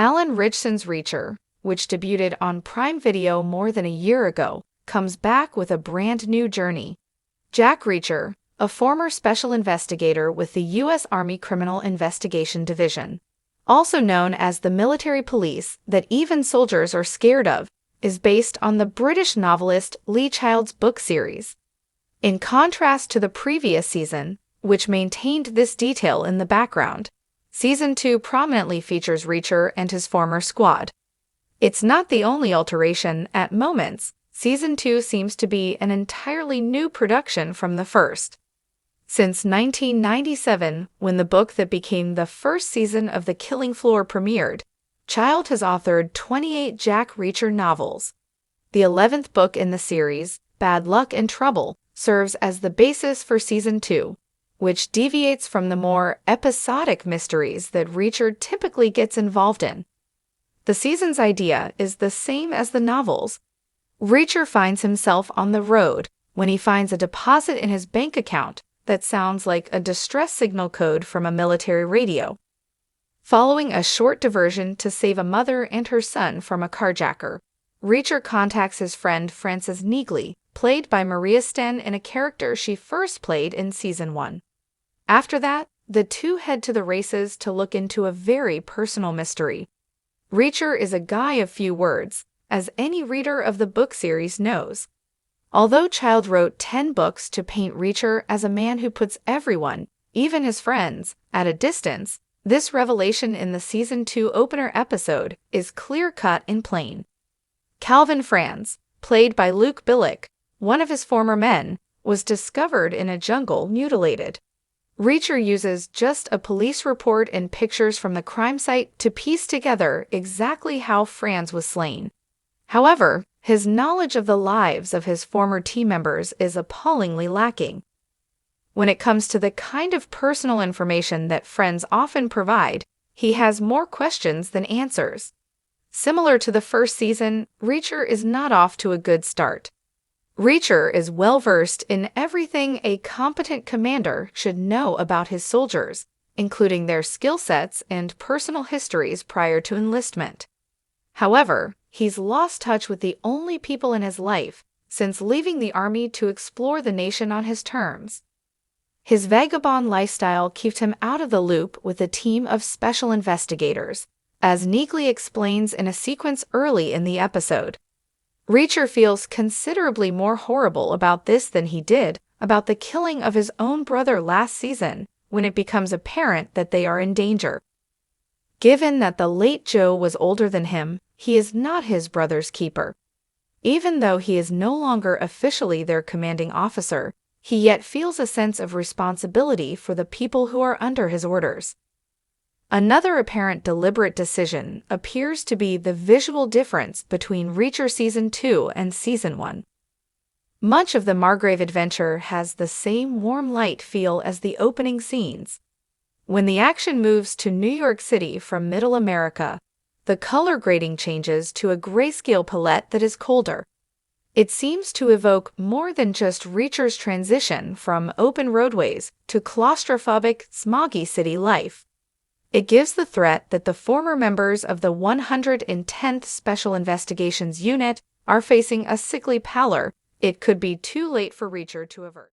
Alan Ritchson's Reacher, which debuted on Prime Video more than a year ago, comes back with a brand new journey. Jack Reacher, a former special investigator with the U.S. Army Criminal Investigation Division, also known as the military police that even soldiers are scared of, is based on the British novelist Lee Child's book series. In contrast to the previous season, which maintained this detail in the background, Season 2 prominently features Reacher and his former squad. It's not the only alteration. At moments, Season 2 seems to be an entirely new production from the first. Since 1997, when the book that became the first season of The Killing Floor premiered, Child has authored 28 Jack Reacher novels. The 11th book in the series, Bad Luck and Trouble, serves as the basis for Season 2, which deviates from the more episodic mysteries that Reacher typically gets involved in. The season's idea is the same as the novels. Reacher finds himself on the road when he finds a deposit in his bank account that sounds like a distress signal code from a military radio. Following a short diversion to save a mother and her son from a carjacker, Reacher contacts his friend Frances Neagley, played by Maria Sten in a character she first played in Season 1. After that, the two head to the races to look into a very personal mystery. Reacher is a guy of few words, as any reader of the book series knows. Although Child wrote 10 books to paint Reacher as a man who puts everyone, even his friends, at a distance, this revelation in the Season 2 opener episode is clear-cut and plain. Calvin Franz, played by Luke Billick, one of his former men, was discovered in a jungle mutilated. Reacher uses just a police report and pictures from the crime site to piece together exactly how Franz was slain. However, his knowledge of the lives of his former team members is appallingly lacking. When it comes to the kind of personal information that friends often provide, he has more questions than answers. Similar to the first season, Reacher is not off to a good start. Reacher is well-versed in everything a competent commander should know about his soldiers, including their skill sets and personal histories prior to enlistment. However, he's lost touch with the only people in his life since leaving the army to explore the nation on his terms. His vagabond lifestyle keeps him out of the loop with a team of special investigators, as Neagley explains in a sequence early in the episode. Reacher feels considerably more horrible about this than he did about the killing of his own brother last season, when it becomes apparent that they are in danger. Given that the late Joe was older than him, he is not his brother's keeper. Even though he is no longer officially their commanding officer, he yet feels a sense of responsibility for the people who are under his orders. Another apparent deliberate decision appears to be the visual difference between Reacher Season 2 and Season 1. Much of the Margrave adventure has the same warm light feel as the opening scenes. When the action moves to New York City from Middle America, the color grading changes to a grayscale palette that is colder. It seems to evoke more than just Reacher's transition from open roadways to claustrophobic, smoggy city life. It gives the threat that the former members of the 110th Special Investigations Unit are facing a sickly pallor it could be too late for Reacher to avert.